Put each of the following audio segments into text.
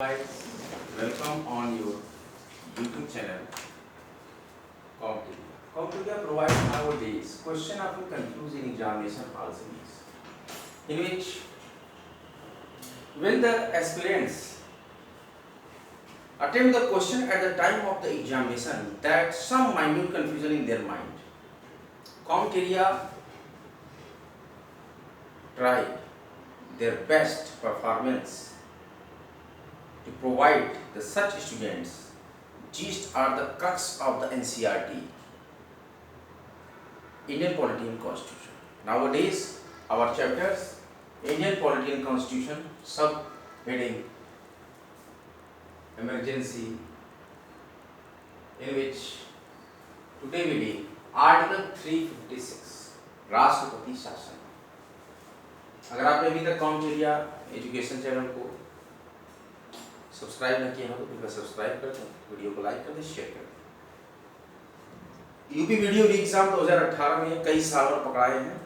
Guys, welcome on your YouTube channel. Competitive provides nowadays question often confused in examination also is in which when the aspirants attempt the question at the time of the examination that some minute confusion in their mind. Comteria try their best performance to provide the such students. Gist are the crux of the NCERT, Indian Polity and Constitution. Nowadays, our chapters, Indian Polity and Constitution, sub-heading, emergency, in which today we read Article 356, राष्ट्रपति शासन. अगर आपने अभी तक कॉम्टेरिया education channel को subscribe न किया हो तो कृपया सब्सक्राइब कर दें, वीडियो को लाइक कर दें, शेयर कर दें। यूपी वीडियो एग्जाम 2018 में कई सॉल्वर पकड़ाए हैं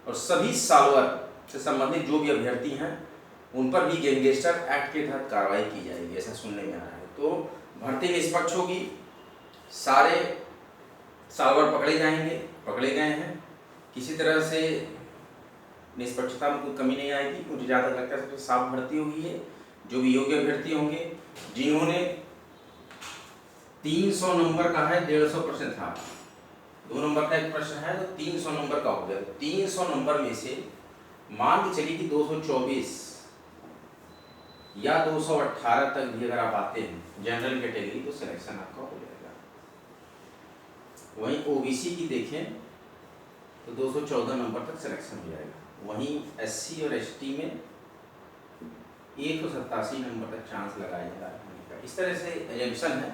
और सभी सॉल्वर से संबंधित जो भी अभ्यर्थी हैं उन पर भी गैंगस्टर एक्ट के तहत कार्रवाई की जाएगी, ऐसा सुनने में आ रहा है। तो भर्ती निष्पक्ष होगी, सारे सॉल्वर पकड़े जाएंगे, पकड़े गए हैं, किसी तरह से निष्पक्षता में कोई कमी नहीं आएगी। मुझे ज़्यादा लगता है सबसे साफ भर्ती हुई है। जो भी योग्य अभ्यर्थी होंगे जिन्होंने 300 नंबर का है, 150% था, 2 नंबर का एक प्रश्न है तो 300 नंबर का हो गया। 300 नंबर में से मान के चलिए कि 224 या 218 तक भी अगर आप आते हैं जनरल कैटेगरी तो सिलेक्शन आपका हो जाएगा। वहीं ओबीसी की देखें तो 214 नंबर तक सिलेक्शन हो जाएगा। वहीं एससी और एसटी में 187 नंबर तक चांस लगाया जा रहा है। इस तरह से एजम्पशन है,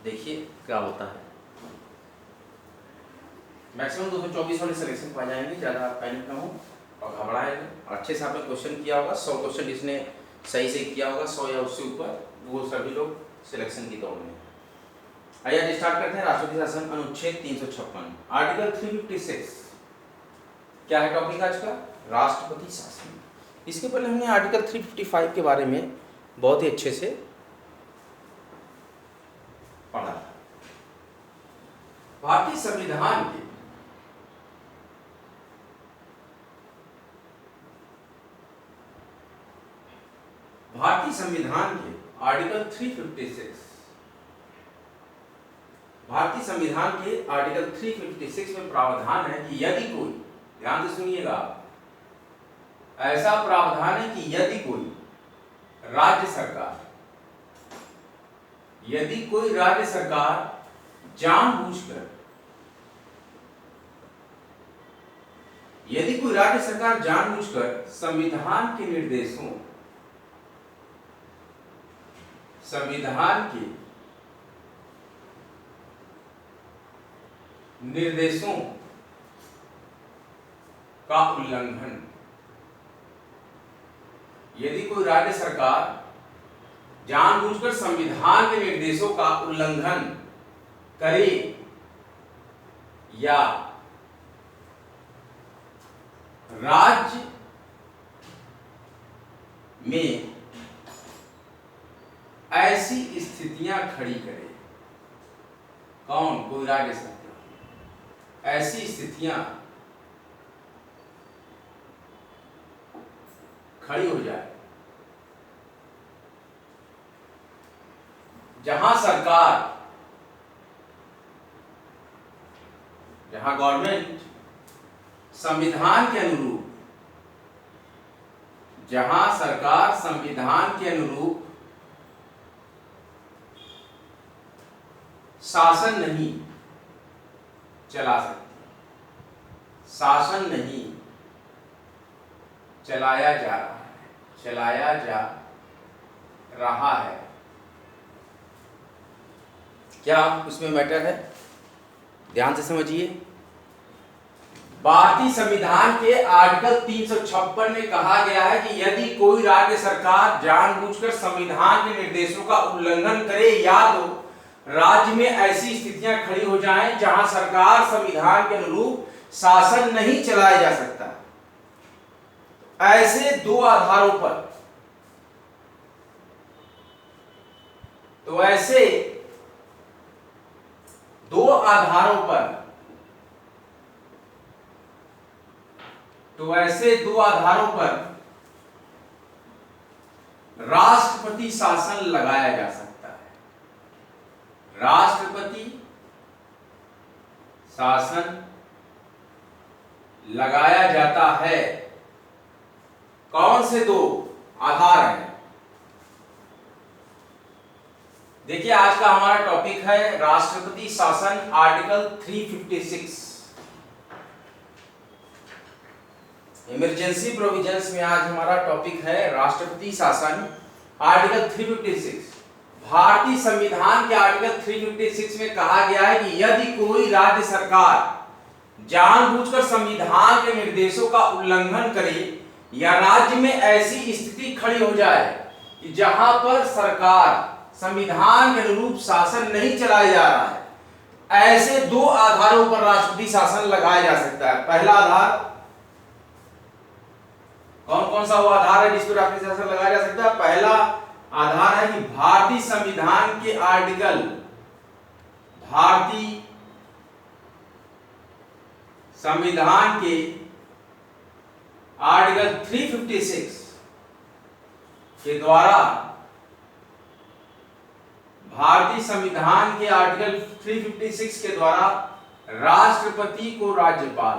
देखिए क्या होता है। मैक्सिमम 224 वाले सिलेक्शन पा जाएंगे, ज़्यादा पैनिक ना हो और घबराएंगे। अच्छे से आपने क्वेश्चन किया होगा, 100 क्वेश्चन जिसने सही से किया होगा, 100 या उससे ऊपर, वो सभी लोग सिलेक्शन की दौड़ में। आइए स्टार्ट करते हैं। राष्ट्रपति शासन अनुच्छेद 356 आर्टिकल 356 क्या है टॉपिक आज का? राष्ट्रपति शासन। इसके पहले हमने आर्टिकल 355 के बारे में बहुत ही अच्छे से पढ़ा था। भारतीय संविधान के आर्टिकल 356 भारतीय संविधान के आर्टिकल 356 में प्रावधान है कि यदि कोई, ध्यान से सुनिएगा, ऐसा प्रावधान है कि यदि कोई राज्य सरकार जानबूझकर संविधान के निर्देशों का उल्लंघन, यदि कोई राज्य सरकार जानबूझकर संविधान के निर्देशों का उल्लंघन करे या राज्य में ऐसी स्थितियां खड़ी करे, कौन? कोई राज्य सरकार ऐसी स्थितियां खड़ी हो जाए जहां गवर्नमेंट सरकार संविधान के अनुरूप शासन नहीं चला सकती, शासन नहीं चलाया जा रहा है। क्या उसमें मैटर है? ध्यान से समझिए। भारतीय संविधान के आर्टिकल 356 में कहा गया है कि यदि कोई राज्य सरकार जानबूझकर संविधान के निर्देशों का उल्लंघन करे या तो राज्य में ऐसी स्थितियां खड़ी हो जाएं जहां सरकार संविधान के अनुरूप शासन नहीं चलाया जा सकता, ऐसे 2 आधारों पर तो ऐसे दो आधारों पर राष्ट्रपति शासन लगाया जा सकता है। राष्ट्रपति शासन लगाया जाता है। कौन से दो आधार हैं? देखिए, आज का हमारा टॉपिक है राष्ट्रपति शासन, आर्टिकल 356। इमरजेंसी प्रोविजंस में आज हमारा टॉपिक है राष्ट्रपति शासन, आर्टिकल 356। भारतीय संविधान के आर्टिकल 356 में कहा गया है कि यदि कोई राज्य सरकार जानबूझकर संविधान के निर्देशों का उल्लंघन करे या राज्य में ऐसी स्थिति खड़ी हो जाए कि जहां पर सरकार संविधान के अनुरूप शासन नहीं चलाया जा रहा है, ऐसे दो आधारों पर राष्ट्रपति शासन लगाया जा सकता है। पहला आधार कौन कौन सा वो आधार है जिस पर राष्ट्रपति शासन लगाया जा सकता है? पहला आधार है कि भारतीय संविधान के आर्टिकल 356 के द्वारा, भारतीय संविधान के आर्टिकल 356 के द्वारा राष्ट्रपति को राज्यपाल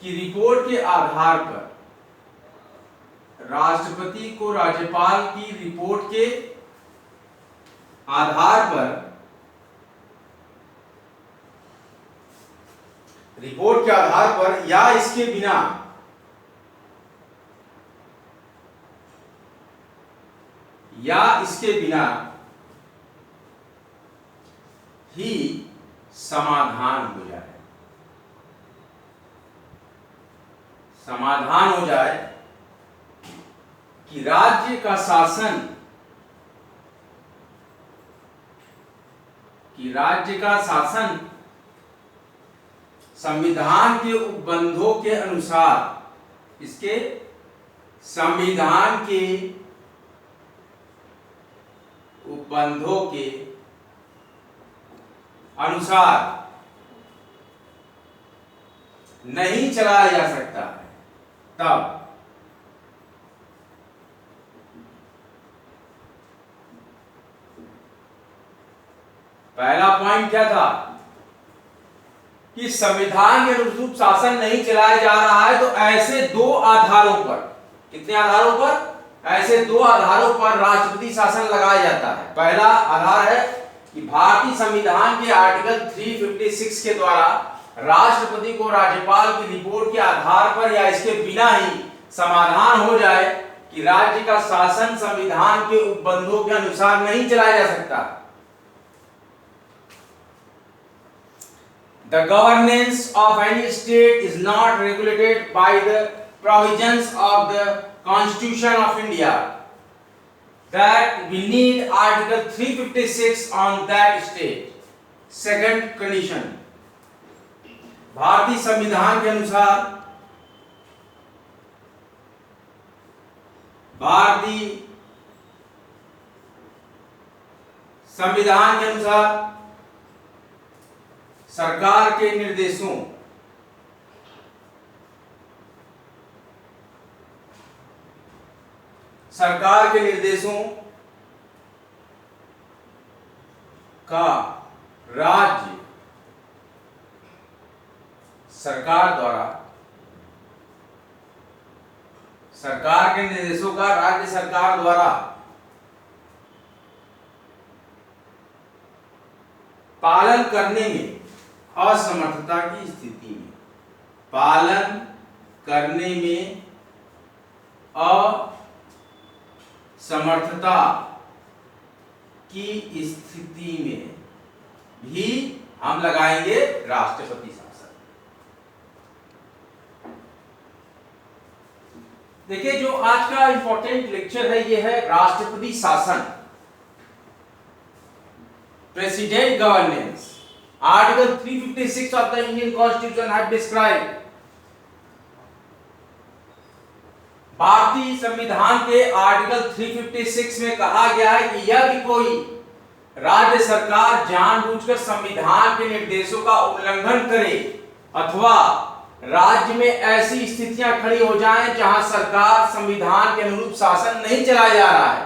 की रिपोर्ट के आधार पर, राष्ट्रपति को राज्यपाल की रिपोर्ट के आधार पर, या इसके बिना ही समाधान हो जाए कि राज्य का शासन संविधान के उपबंधों के अनुसार, इसके संविधान के उपबंधों के अनुसार नहीं चलाया जा सकता है। तब पहला पॉइंट क्या था कि संविधान के अनुरूप शासन नहीं चलाया जा रहा है, तो ऐसे दो आधारों पर, कितने आधारों पर? ऐसे दो आधारों पर राष्ट्रपति शासन लगाया जाता है। पहला आधार है कि भारतीय संविधान के आर्टिकल 356 के द्वारा राष्ट्रपति को राज्यपाल की रिपोर्ट के आधार पर या इसके बिना ही समाधान हो जाए कि राज्य का शासन संविधान के उपबंधों के अनुसार नहीं चलाया जा सकता। The governance of any state is not regulated by the provisions of the Constitution of India. That we need Article 356 on that state. Second condition, भारतीय संविधान के अनुसार, सरकार के निर्देशों का राज्य सरकार द्वारा पालन करने में असमर्थता की स्थिति में, असमर्थता की स्थिति में भी हम लगाएंगे राष्ट्रपति शासन। देखिए, जो आज का इंपॉर्टेंट लेक्चर है ये है राष्ट्रपति शासन, president governance. Article 356 of the Indian Constitution have described भारतीय संविधान के आर्टिकल 356 में कहा गया है कि यदि कोई राज्य सरकार जानबूझकर संविधान के निर्देशों का उल्लंघन करे अथवा राज्य में ऐसी स्थितियां खड़ी हो जाएं जहां सरकार संविधान के अनुरूप शासन नहीं चलाया जा रहा है,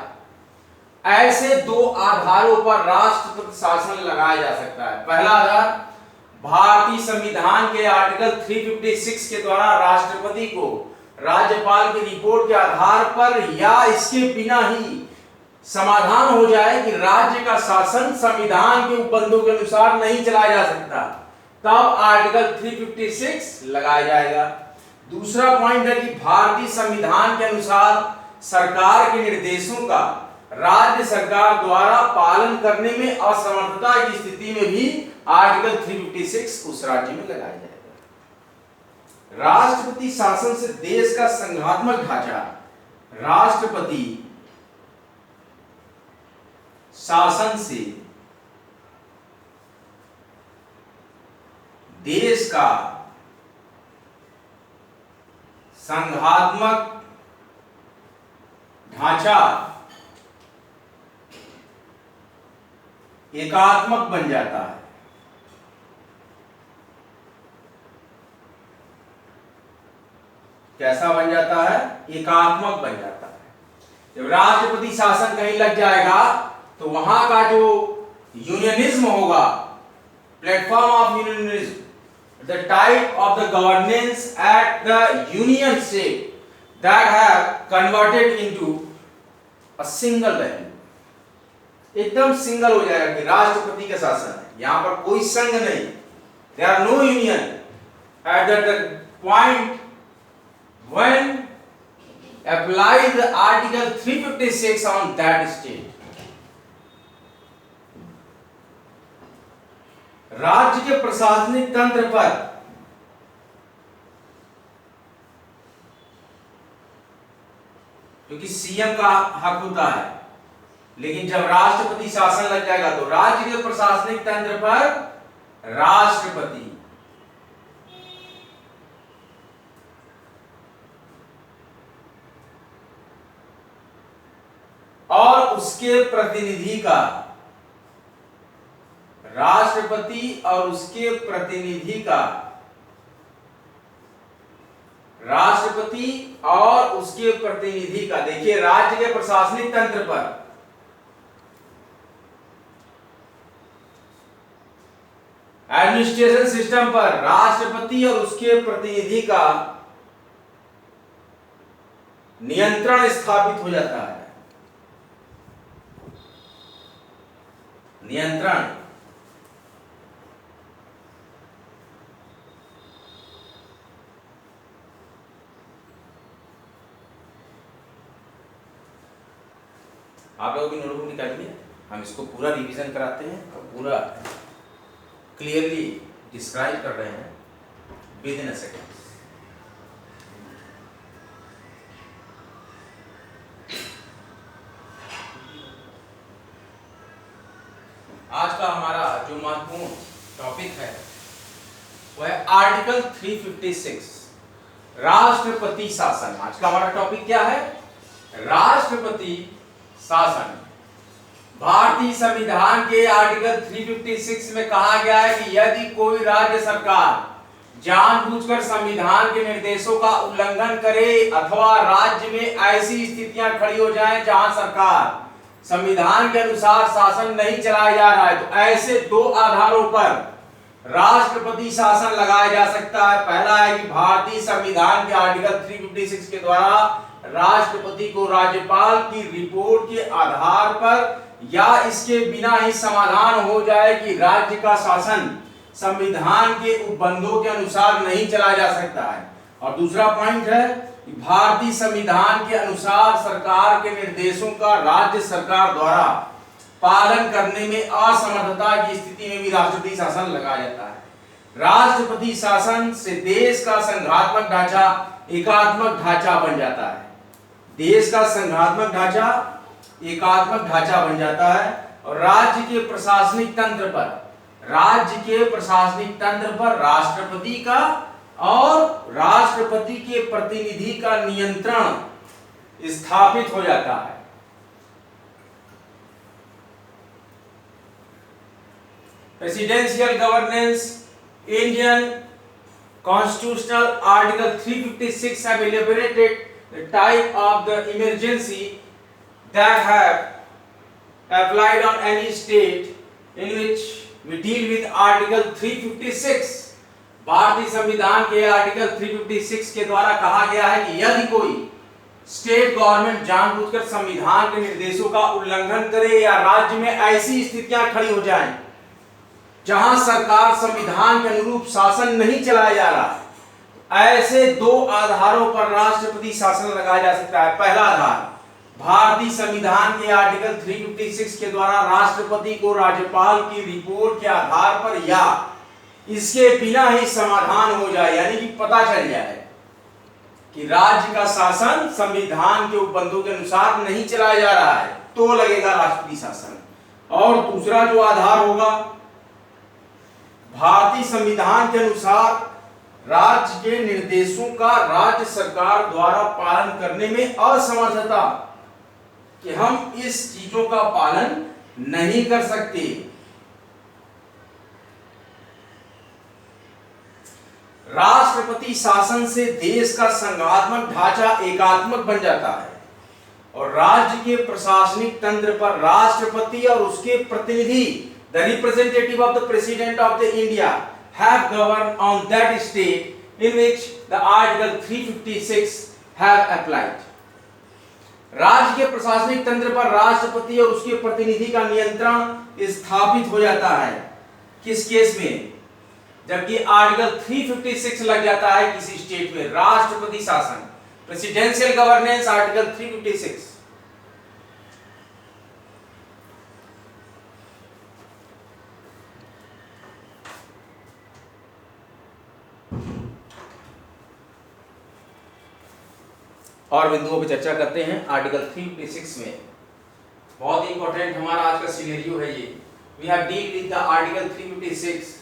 ऐसे दो आधारों पर राष्ट्रपति शासन लगाया जा सकता है। पहला आधार, भारतीय संविधान के आर्टिकल 356 के द्वारा राष्ट्रपति को राज्यपाल की रिपोर्ट के आधार पर या इसके बिना ही समाधान हो जाए कि राज्य का शासन संविधान के उपबंधों के अनुसार नहीं चलाया जा सकता, तब आर्टिकल 356 लगाया जाएगा। दूसरा पॉइंट है कि भारतीय संविधान के अनुसार सरकार के निर्देशों का राज्य सरकार द्वारा पालन करने में असमर्थता की स्थिति में भी आर्टिकल 356 उस राज्य में लगाया जाएगा। राष्ट्रपति शासन से देश का संघात्मक ढांचा, राष्ट्रपति शासन से देश का संघात्मक ढांचा एकात्मक बन जाता है। कैसा बन जाता है? एकात्मक बन जाता है। जब राष्ट्रपति शासन कहीं लग जाएगा तो वहां का जो यूनियनिज्म होगा, platform of unionism, the type of the governance at the union state that have converted into a single value, एकदम सिंगल हो जाएगा कि राष्ट्रपति का शासन है, यहां पर कोई संघ नहीं, there are no union at the point when apply the article 356 on that state. राज्य के प्रशासनिक तंत्र पर क्योंकि सीएम का हक होता है, लेकिन जब राष्ट्रपति शासन लग जाएगा तो राज्य के प्रशासनिक तंत्र पर राष्ट्रपति और उसके प्रतिनिधि का, राष्ट्रपति और उसके प्रतिनिधि का, राष्ट्रपति और उसके प्रतिनिधि का, देखिए राज्य के प्रशासनिक तंत्र पर एडमिनिस्ट्रेशन सिस्टम पर राष्ट्रपति और उसके प्रतिनिधि का नियंत्रण स्थापित हो जाता है। नियंत्रण आप लोगों की नोटबुक निकालिए, हम इसको पूरा रिवीजन कराते हैं और पूरा क्लियरली डिस्क्राइब कर रहे हैं विद इन अ सेकेंड। आज का हमारा जो महत्वपूर्ण टॉपिक है वह है आर्टिकल 356 राष्ट्रपति शासन। आज का हमारा टॉपिक क्या है? राष्ट्रपति शासन। भारतीय संविधान के आर्टिकल 356 में कहा गया है कि यदि कोई राज्य सरकार जानबूझकर संविधान के निर्देशों का उल्लंघन करे अथवा राज्य में ऐसी स्थितियां खड़ी हो जाएं जहां सरकार संविधान के अनुसार शासन नहीं चलाया जा रहा है, तो ऐसे दो आधारों पर राष्ट्रपति शासन लगाया जा सकता है। पहला है कि भारतीय संविधान के आर्टिकल 356 के द्वारा राष्ट्रपति को राज्यपाल की रिपोर्ट के आधार पर या इसके बिना ही समाधान हो जाए कि राज्य का शासन संविधान के उपबंधों के अनुसार नहीं चलाया जा सकता है। और दूसरा पॉइंट है कि भारतीय संविधान के अनुसार सरकार के निर्देशों का राज्य सरकार द्वारा पालन करने में असमर्थता की स्थिति में भी राष्ट्रपति शासन लगाया जाता है। राष्ट्रपति शासन से देश का संघात्मक ढांचा एकात्मक ढांचा बन जाता है। देश का संघात्मक ढांचा एकात्मक ढांचा बन जाता है और राज्य के प्रशासनिक तंत्र पर राष्ट्रपति का और राष्ट्रपति के प्रतिनिधि का नियंत्रण स्थापित हो जाता है। Presidential governance, Indian constitutional article 356 have elaborated the type of the emergency that have applied on any state in which we deal with article 356। भारतीय संविधान के आर्टिकल 356 के द्वारा कहा गया है कि यदि कोई स्टेट गवर्नमेंट जानबूझकर संविधान के निर्देशों का उल्लंघन करे या राज्य में ऐसी स्थितियां खड़ी हो जाएं जहां सरकार संविधान के अनुरूप शासन नहीं चलाया जा रहा, ऐसे दो आधारों पर राष्ट्रपति शासन लगाया जा सकता है। पहला आधार, भारतीय संविधान के आर्टिकल 356 के द्वारा राष्ट्रपति को राज्यपाल की रिपोर्ट के आधार पर या इसके बिना ही समाधान हो जाए, यानी कि पता चल जाए कि राज्य का शासन संविधान के उपबंधों के अनुसार नहीं चलाया जा रहा है, तो लगेगा राष्ट्रपति शासन। और दूसरा जो आधार होगा, भारतीय संविधान के अनुसार राज्य के निर्देशों का राज्य सरकार द्वारा पालन करने में असमर्थता, कि हम इस चीजों का पालन नहीं कर सकते। राष्ट्रपति शासन से देश का संघात्मक ढांचा एकात्मक बन जाता है और राज्य के प्रशासनिक तंत्र पर राष्ट्रपति और उसके प्रतिनिधि, the representative of the president of the India, have governed on that state in which the article 356 have applied। राज्य के प्रशासनिक तंत्र पर राष्ट्रपति और उसके प्रतिनिधि का नियंत्रण स्थापित हो जाता है। किस केस में? जबकि आर्टिकल 356 लग जाता है किसी स्टेट में, राष्ट्रपति शासन, प्रेसिडेंशियल गवर्नेंस आर्टिकल 356। और बिंदुओं पर चर्चा करते हैं। आर्टिकल 356 में बहुत ही इंपॉर्टेंट हमारा आज का सिनेरियो है ये। We have deal with the article 356।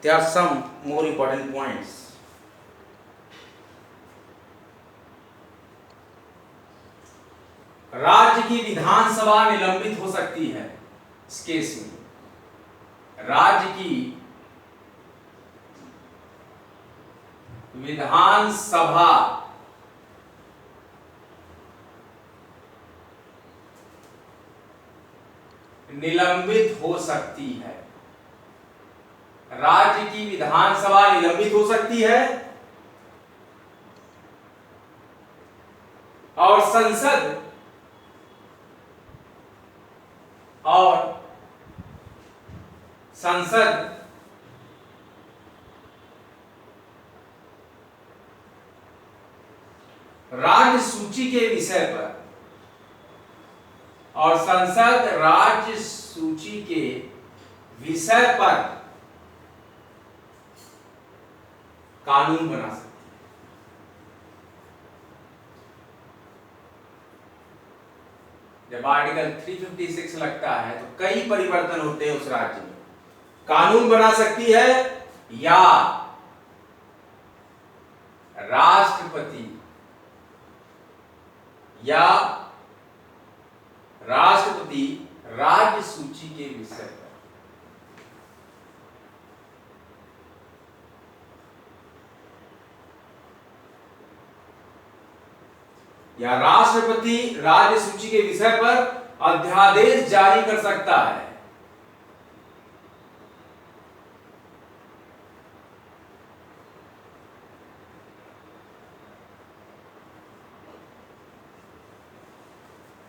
There are some more important points। राज्य की विधानसभा निलंबित हो सकती है इस केस में। राज्य की विधानसभा निलंबित हो सकती है। राज्य की विधानसभा निलंबित हो सकती है और संसद राज्य सूची के विषय पर और संसद राज्य सूची के विषय पर कानून बना सकती है। जब आर्टिकल 356 लगता है तो कई परिवर्तन होते हैं उस राज्य में। कानून बना सकती है या राष्ट्रपति राज्य सूची के विषय पर या राष्ट्रपति राज्य सूची के विषय पर अध्यादेश जारी कर सकता है।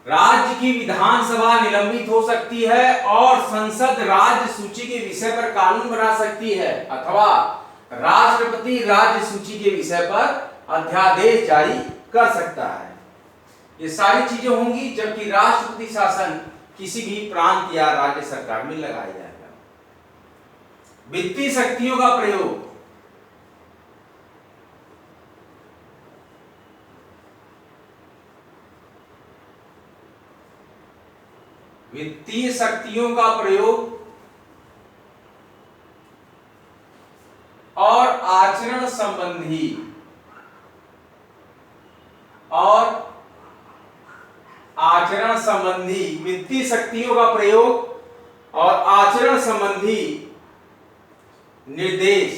राज्य की विधानसभा निलंबित हो सकती है और संसद राज्य सूची के विषय पर कानून बना सकती है, अथवा राष्ट्रपति राज्य सूची के विषय पर अध्यादेश जारी कर सकता है। ये सारी चीजें होंगी जबकि राष्ट्रपति शासन किसी भी प्रांत या राज्य सरकार में लगाया जाएगा। वित्तीय शक्तियों का प्रयोग, वित्तीय शक्तियों का प्रयोग संबंधी और आचरण संबंधी वित्तीय शक्तियों का प्रयोग और आचरण संबंधी निर्देश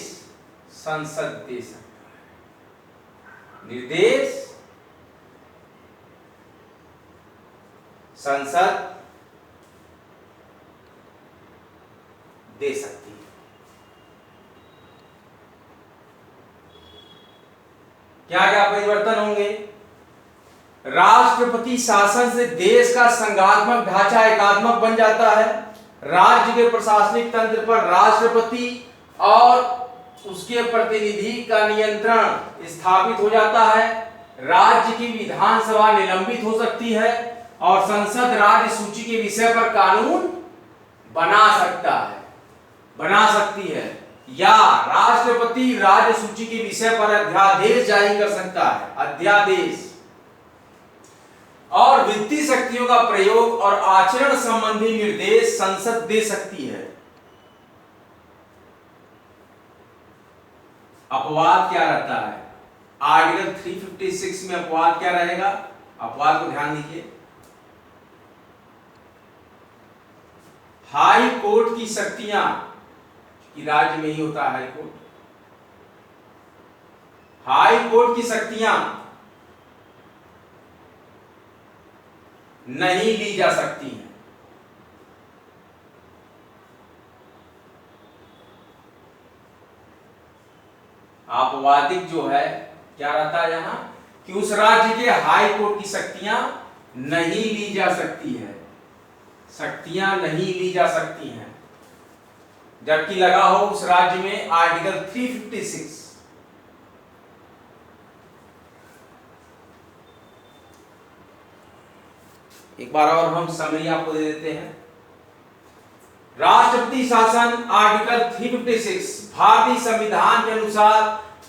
संसद दे सकता है। निर्देश संसद दे सकती है। क्या क्या परिवर्तन होंगे? राष्ट्रपति शासन से देश का संघात्मक ढांचा एकात्मक बन जाता है। राज्य के प्रशासनिक तंत्र पर राष्ट्रपति और उसके प्रतिनिधि का नियंत्रण स्थापित हो जाता है। राज्य की विधानसभा निलंबित हो सकती है और संसद राज्य सूची के विषय पर कानून बना सकती है या राष्ट्रपति राज्य सूची के विषय पर अध्यादेश जारी कर सकता है। अध्यादेश और वित्तीय शक्तियों का प्रयोग और आचरण संबंधी निर्देश संसद दे सकती है। अपवाद क्या रहता है? आर्टिकल 356 में अपवाद क्या रहेगा? अपवाद को ध्यान दीजिए। हाई कोर्ट की शक्तियां, कि राज्य में ही होता है हाई कोर्ट, हाई कोर्ट की शक्तियां नहीं ली जा सकती हैं। आपवादिक जो है क्या रहता है यहां कि उस राज्य के हाई कोर्ट की शक्तियां नहीं ली जा सकती है, शक्तियां नहीं ली जा सकती हैं, जबकि लगा हो उस राज्य में आर्टिकल 356। एक बार और हम समरी आपको दे देते हैं। राष्ट्रपति शासन आर्टिकल 356 भारतीय संविधान के अनुसार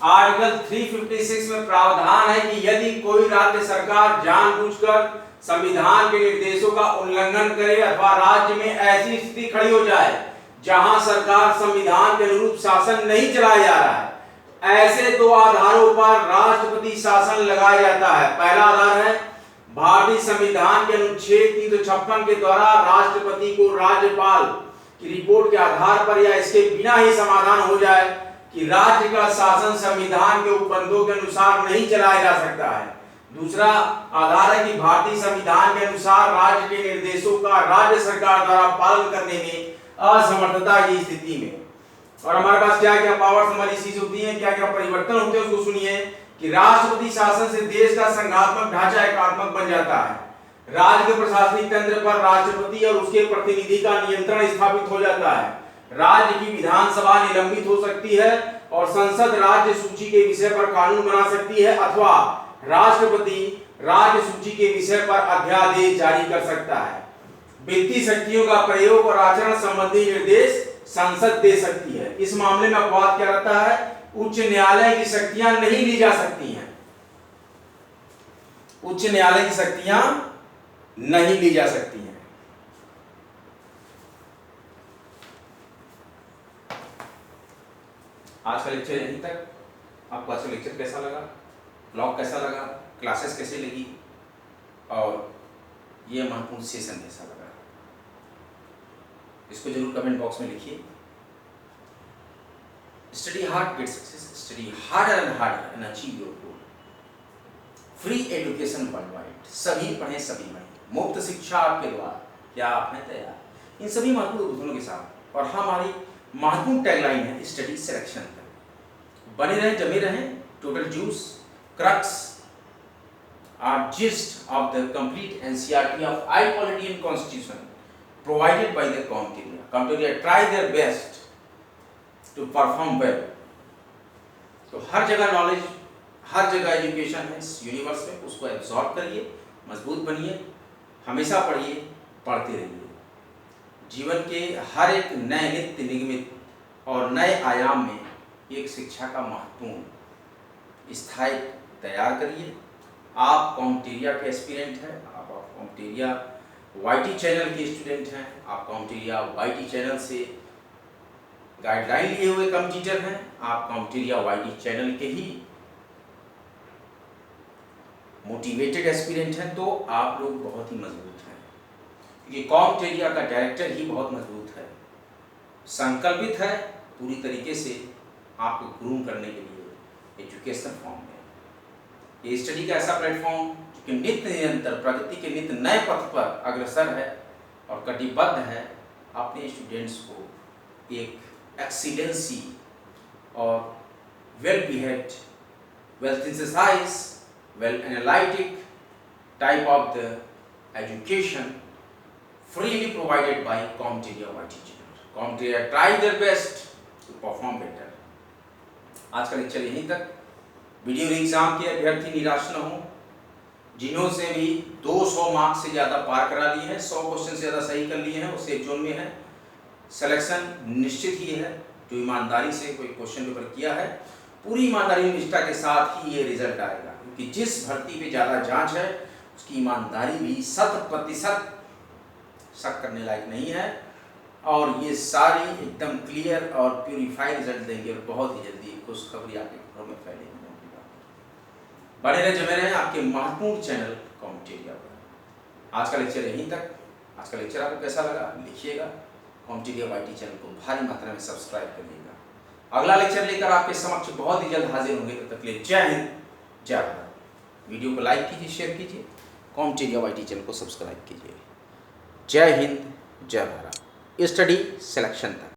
आर्टिकल 356 में प्रावधान है कि यदि कोई राज्य सरकार जानबूझकर संविधान के निर्देशों का उल्लंघन करे अथवा राज्य में ऐसी स्थिति खड़ी हो जाए जहां सरकार संविधान के अनुरूप शासन नहीं चलाया जा रहा है, ऐसे दो आधारों पर राष्ट्रपति शासन लगाया जाता है। पहला आधार है भारतीय संविधान के अनुच्छेद 356 के द्वारा राष्ट्रपति को राज्यपाल की रिपोर्ट के आधार पर या इसके बिना ही समाधान हो जाए कि राज्य का शासन संविधान के उपबंधों के अनुसार नहीं चलाया जा सकता है। दूसरा आधार है कि भारतीय संविधान के अनुसार राज्य के निर्देशों का राज्य सरकार द्वारा पालन करने में असमर्थता की स्थिति में। और हमारे पास क्या क्या पावर्स हमारी चीज होती है, क्या क्या परिवर्तन होते हैं, उसको सुनिए कि राष्ट्रपति शासन से देश का संघात्मक ढांचा एकात्मक बन जाता है। राज्य के प्रशासनिक तंत्र पर राष्ट्रपति और उसके प्रतिनिधि का नियंत्रण स्थापित हो जाता है। राज्य की विधानसभा निलंबित हो सकती है और संसद राज्य सूची के विषय पर कानून बना सकती है अथवा राष्ट्रपति राज्य सूची के विषय पर अध्यादेश जारी कर सकता है। वित्तीय शक्तियों का प्रयोग और आचरण संबंधी निर्देश संसद दे सकती है। इस मामले में अपवाद क्या रहता है? उच्च न्यायालय की शक्तियां नहीं ली जा सकती हैं। उच्च न्यायालय की शक्तियां नहीं ली जा सकती हैं। आज का लेक्चर यहीं तक। आपको आज का लेक्चर कैसा लगा, ब्लॉग कैसा लगा, क्लासेस कैसे लगी और ये महत्वपूर्ण सेशन कैसा लगा, इसको जरूर कमेंट बॉक्स में लिखिए। Study hard, get success, study harder and harder and achieve your goal. Free education world wide, सभी पढ़ें सभी पढ़ें, मुफ्त शिक्षा आपके द्वार। क्या आप हैं तैयार? इन सभी महत्वपूर्ण उद्बोधनों के साथ और हमारी महत्वपूर्ण टैगलाइन है स्टडी सिलेक्शन पर। बने रहें, जमे रहें। Total juice, crux are gist of the complete NCERT of high quality and constitution provided by the Comteria. Comteria try their best to perform well. तो हर जगह नॉलेज, हर जगह एजुकेशन है इस यूनिवर्स में, उसको एब्जॉर्ब करिए, मजबूत बनिए, हमेशा पढ़िए, पढ़ते रहिए। जीवन के हर एक नए नित्य निगमित और नए आयाम में एक शिक्षा का महत्वपूर्ण स्थायी तैयार करिए। आप कॉम्टेरिया के एस्पिरेंट हैं, आप कॉम्टेरिया वाईटी चैनल के स्टूडेंट हैं, आप कॉम्टेरिया वाईटी चैनल से गाइडलाइन लिए हुए कॉम्पिटिटर हैं, आप कॉम्पिटेरिया वाईटी चैनल के ही मोटिवेटेड एस्पिरेंट हैं, तो आप लोग बहुत ही मजबूत हैं, क्योंकि कॉम्पिटेरिया का डायरेक्टर ही बहुत मजबूत है, संकल्पित है पूरी तरीके से आपको ग्रूम करने के लिए एजुकेशनल फॉर्म में। ये स्टडी का ऐसा प्लेटफॉर्म जो कि नित्य निरंतर प्रगति के नित्य नए पथ पर अग्रसर है और कटिबद्ध है अपने स्टूडेंट्स को एक एक्सीलेंसी और well behaved, well synthesize, well analytic type of the education freely provided by Competeria YT channel. Competeria try their best to perform better. आज का लेक्चर यहीं तक। वीडियो एग्जाम के अभ्यर्थी निराश न हो, जिन्हों से भी 200 मार्क्स से ज़्यादा पार करा लिए हैं, 100 क्वेश्चन से ज़्यादा सही कर लिए हैं, वो सेफ जोन में है। सिलेक्शन निश्चित ही है, जो ईमानदारी से कोई क्वेश्चन पेपर किया है, पूरी ईमानदारी निष्ठा के साथ ही ये रिजल्ट आएगा, क्योंकि जिस भर्ती पे ज़्यादा जांच है उसकी ईमानदारी भी 100% शक करने लायक नहीं है, और ये सारी एकदम क्लियर और प्यूरीफाई रिजल्ट देंगे और बहुत ही जल्दी खुशखबरी आपके घरों में फैलेगी। बने रहे जमे रहे आपके महत्वपूर्ण चैनल कॉम्पिटेरिया पर। आज का लेक्चर यहीं तक। आज का लेक्चर आपको कैसा लगा लिखिएगा। कॉम्पिटेरिया वाईटी चैनल को भारी मात्रा में सब्सक्राइब करिएगा। अगला लेक्चर लेकर आपके समक्ष बहुत ही जल्द हाजिर होंगे। तब तक के लिए जय हिंद, जय भारत। वीडियो को लाइक कीजिए, शेयर कीजिए, कॉम्पिटेरिया वाईटी चैनल को सब्सक्राइब कीजिए। जय हिंद, जय भारत। स्टडी सिलेक्शन तक।